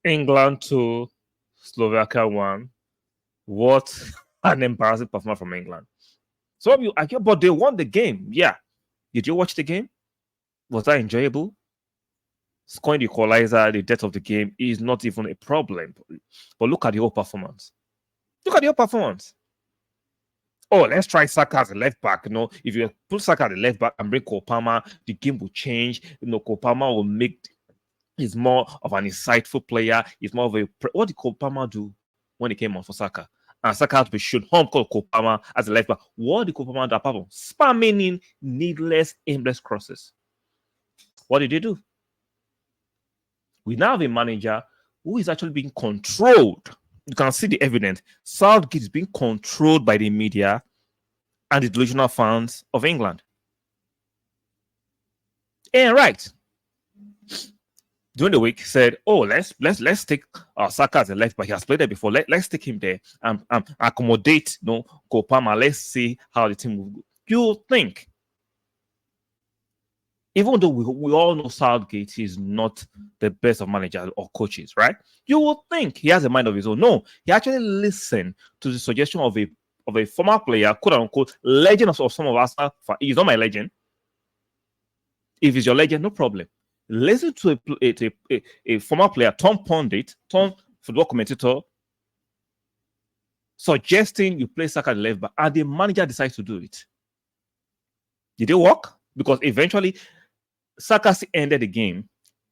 England 2, Slovakia 1. What an embarrassing performance from England. Some of you argue, but they won the game. Yeah. Did you watch the game? Was that enjoyable? Scoring the equalizer, the death of the game is not even a problem. But look at the whole performance. Look at the whole performance. Oh, let's try Saka as a left back. You know, if you put Saka as a left back and bring Kopama, the game will change. You know, Kopama will make. He's more of an insightful player. He's more of a. What did Kopama do when he came on for Saka? And Saka had to be shoot home called Kopama as a left back. What did Kopama do apart from spamming in needless, aimless crosses? What did he do? We now have a manager who is actually being controlled. You can see the evidence. Southgate is being controlled by the media and the delusional fans of England. And right during the week said, "Oh, let's take Saka as a left back. He has played there before. Let's take him there and accommodate Kopama. Let's see how the team will go." You think, even though we all know Southgate is not the best of managers or coaches, right? You will think he has a mind of his own. No, he actually listened to the suggestion of a former player, quote unquote, legend of some of us. He's not my legend. If he's your legend, no problem. Listen to a former player, Tom Pundit, Tom football commentator, suggesting you play Saka left back, and the manager decides to do it. Did it work? Because eventually, Saka'S ended the game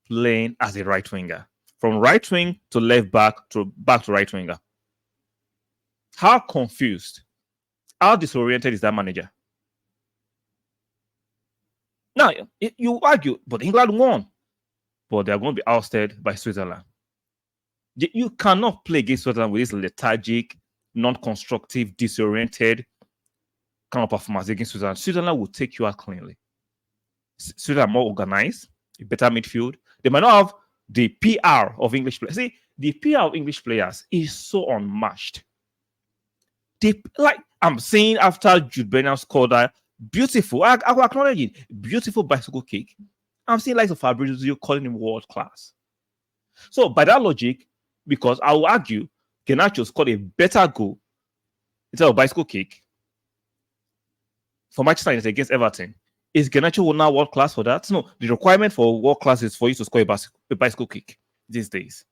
playing as a right winger, from right wing to left back to right winger. How confused, how disoriented is that manager? Now, you argue, but England won. But they're going to be ousted by Switzerland. You cannot play against Switzerland with this lethargic, non-constructive, disoriented kind of performance against Switzerland. Switzerland will take you out cleanly. Switzerland are more organized, a better midfield. They might not have the PR of English players. See, the PR of English players is so unmatched. I'm seeing after Jude Bellingham scored that beautiful, I will acknowledge it, beautiful bicycle kick. I'm seeing likes of Fabrizio calling him world class. So by that logic, because I will argue, Garnacho scored a better goal instead of bicycle kick for Manchester United against Everton. Is Garnacho now world class for that? No, the requirement for world class is for you to score a bicycle kick these days.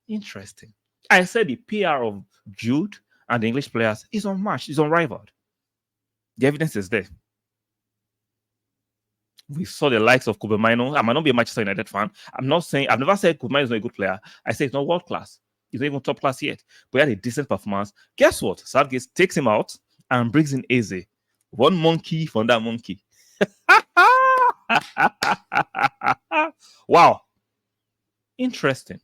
Interesting. I said the PR of Jude and the English players is unmatched, is unrivaled. The evidence is there. We saw the likes of Kobe Mino. I might not be a Manchester United fan. I've never said Kobe Mino is not a good player. I say it's not world class. He's not even top class yet. But he had a decent performance. Guess what? Southgate takes him out and brings in Eze. One monkey from that monkey. Wow. Interesting.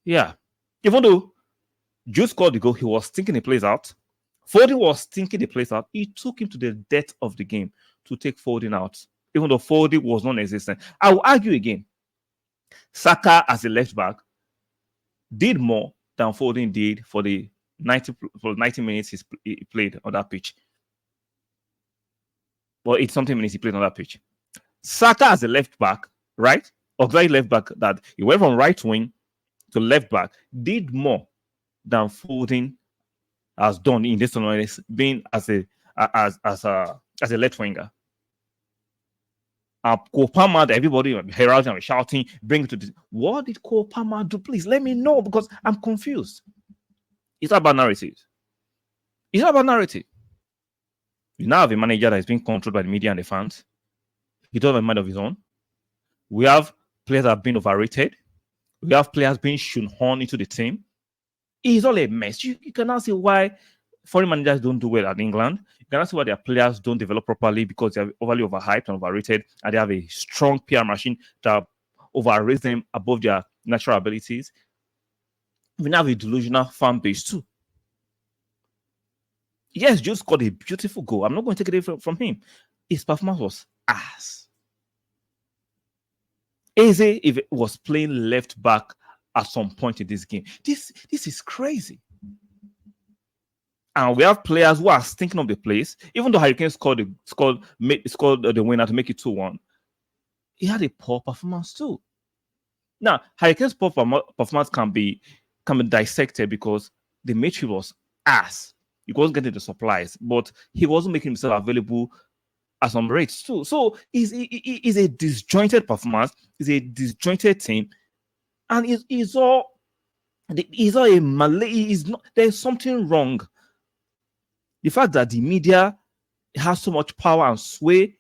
Yeah. Even though Jude scored the goal, he was thinking the plays out. Foden was thinking the plays out. It took him to the death of the game to take Foden out, even though Foden was non-existent. I will argue again. Saka as a left back did more than Foden did for the 90 minutes he played on that pitch. Well, it's something minutes he played on that pitch. Saka as a left back, right? Auxiliary left back, that he went from right wing to left back, did more than Foden has done in this tournament, being as a left winger. Kopama, everybody heralding and shouting, bring it to this. What did Kopama do? Please let me know, because I'm confused. It's not about narrative. It's not about narrative. We now have a manager that is being controlled by the media and the fans. He doesn't have a mind of his own. We have players that have been overrated. We have players being shoehorned into the team. It's all a mess. You cannot see why foreign managers don't do well at England. You cannot see why their players don't develop properly, because they're overly overhyped and overrated, and they have a strong PR machine that overrates them above their natural abilities. We now have a delusional fan base too. Yes, Jude scored a beautiful goal. I'm not going to take it away from him. His performance was ass. Eze, if it was playing left back at some point in this game, this is crazy. And we have players who are thinking of the place. Even though Hurricane scored the winner to make it 2-1, he had a poor performance too. Now, Harry Kane's performance can be dissected because the midfield was ass. He wasn't getting the supplies, but he wasn't making himself available at some rates too. So is a disjointed performance, is a disjointed team, and is all a Malay. Is not there's something wrong. The fact that the media has so much power and sway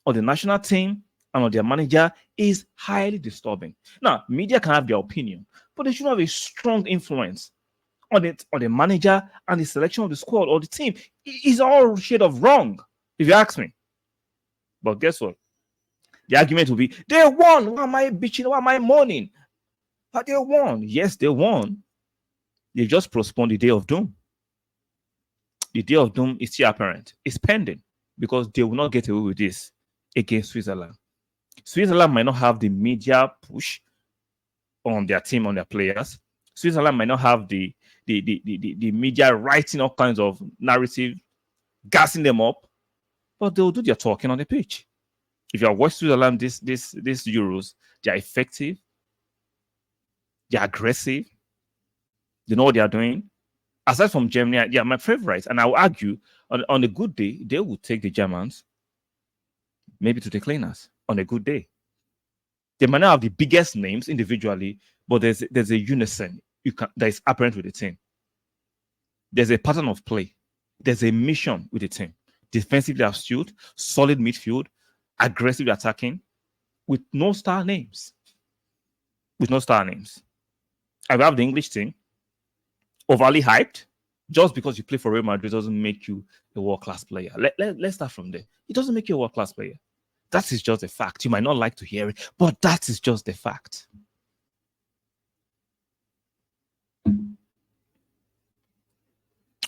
on the national team and on their manager is highly disturbing. Now, media can have their opinion, but they should have a strong influence on it, on the manager and the selection of the squad or the team. It's all shade of wrong, if you ask me. But guess what? The argument will be, they won. Why am I bitching? Why am I mourning? But they won. Yes, they won. They just postponed the day of doom. The day of doom is still apparent. It's pending because they will not get away with this against Switzerland. Switzerland might not have the media push on their team, on their players. Switzerland might not have the media writing all kinds of narrative, gassing them up, but they'll do their talking on the pitch. If you have watched Switzerland this Euros, they're effective, they're aggressive, they know what they are doing. Aside from Germany, they are my favorites. And I will argue on a good day, they will take the Germans, maybe to the cleaners on a good day. They might not have the biggest names individually, but there's a unison that is apparent with the team. There's a pattern of play. There's a mission with the team. Defensively astute, solid midfield, aggressive attacking, with no star names. With no star names. I have the English team overly hyped. Just because you play for Real Madrid doesn't make you a world-class player. Let's start from there. It doesn't make you a world-class player. That is just a fact. You might not like to hear it, but that is just the fact.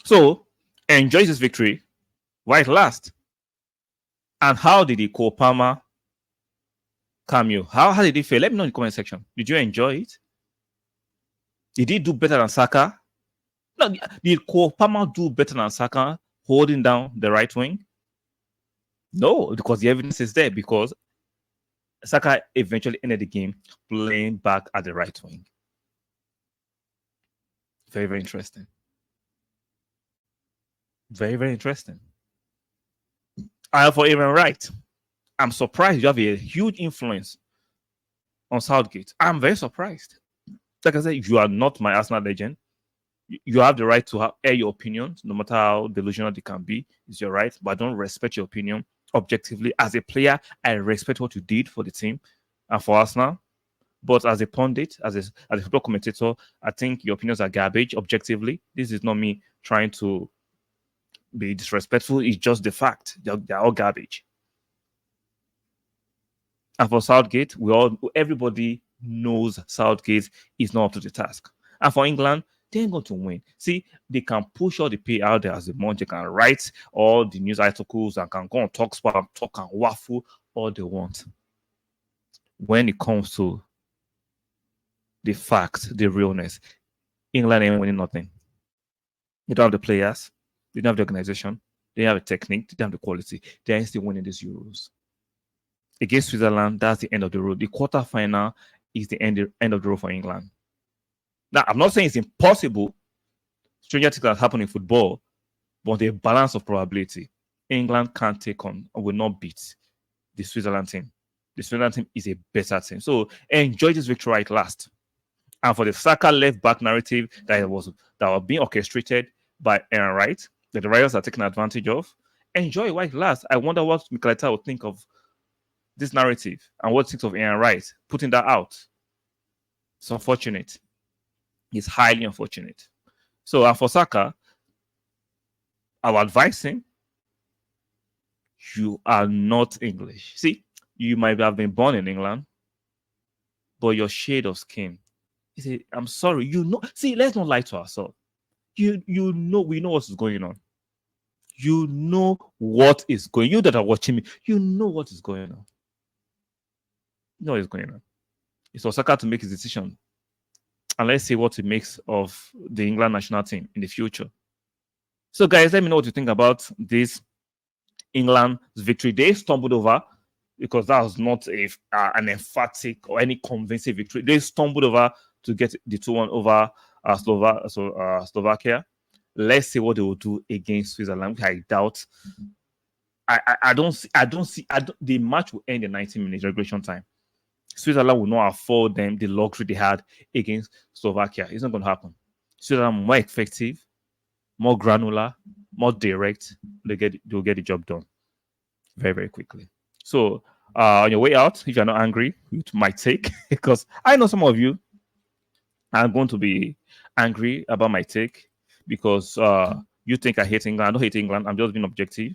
So, enjoy this victory while it lasts. And how did the Cole Palmer cameo? How did it feel? Let me know in the comment section. Did you enjoy it? Did he do better than Saka? No, did Cole Palmer do better than Saka holding down the right wing? No, because the evidence is there, because Saka eventually ended the game playing back at the right wing. Very, very interesting. Very, very interesting. For Aaron Wright, I'm surprised you have a huge influence on Southgate. I'm very surprised. Like I said, you are not my Arsenal legend. You have the right to air your opinions, no matter how delusional they can be. It's your right, but I don't respect your opinion objectively. As a player, I respect what you did for the team and for Arsenal. But as a pundit, as a football commentator, I think your opinions are garbage objectively. This is not me trying to be disrespectful. It's just the fact. They're all garbage. And for Southgate, everybody knows Southgate is not up to the task. And for England, they ain't going to win. See, they can push all the pay out there as a month. They can write all the news articles and can go on TalkSport and talk and waffle all they want. When it comes to the facts, the realness, England ain't winning nothing. They don't have the players. They don't have the organization. They have a technique. They don't have the quality. They ain't still winning these Euros. Against Switzerland, that's the end of the road. The quarterfinal is the end of the road for England. Now, I'm not saying it's impossible. Stranger things that happen in football, but the balance of probability, England can't take on or will not beat the Switzerland team. The Switzerland team is a better team. So enjoy this victory right last. And for the Saka left back narrative that was being orchestrated by Aaron Wright, that the rivals are taking advantage of, enjoy while it lasts. I wonder what Mikel Arteta would think of this narrative and what he thinks of Aaron Wright putting that out. It's unfortunate. It's highly unfortunate. So, for Saka, I would advise him, you are not English. See, you might have been born in England, but your shade of skin. He said, I'm sorry, see, let's not lie to ourselves. We know what is going on. You know what is going on. You that are watching me, you know what is going on. You know what is going on. It's for Saka to make his decision. And let's see what he makes of the England national team in the future. So, guys, let me know what you think about this England's victory. They stumbled over because that was not an emphatic or any convincing victory. They stumbled over to get the 2-1 over Slovakia. Let's see what they will do against Switzerland, which I doubt. I don't see. The match will end in 90 minutes regulation time. Switzerland will not afford them the luxury they had against Slovakia. It's not going to happen. Switzerland more effective, more granular, more direct. They'll get the job done very, very quickly. So on your way out, if you're not angry with my take, because I know some of you are going to be angry about my take because you think I hate England. I don't hate England. I'm just being objective.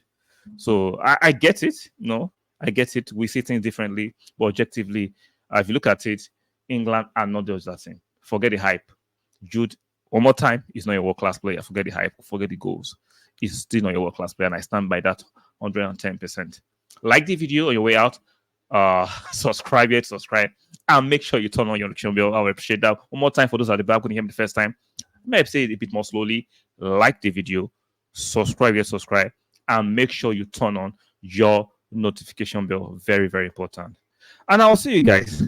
So I get it. No, I get it. We see things differently, but objectively, if you look at it, England are not just that thing. Forget the hype. Jude, one more time, he's not a world-class player. Forget the hype. Forget the goals. He's still not a world-class player, and I stand by that 110%. Like the video on your way out. Subscribe, and make sure you turn on your notification bell. I would appreciate that. One more time for those at the back couldn't hear me the first time. Maybe say it a bit more slowly. Like the video, subscribe, and make sure you turn on your notification bell. Very, very important. And I'll see you guys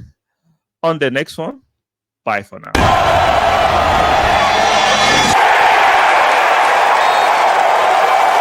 on the next one. Bye for now.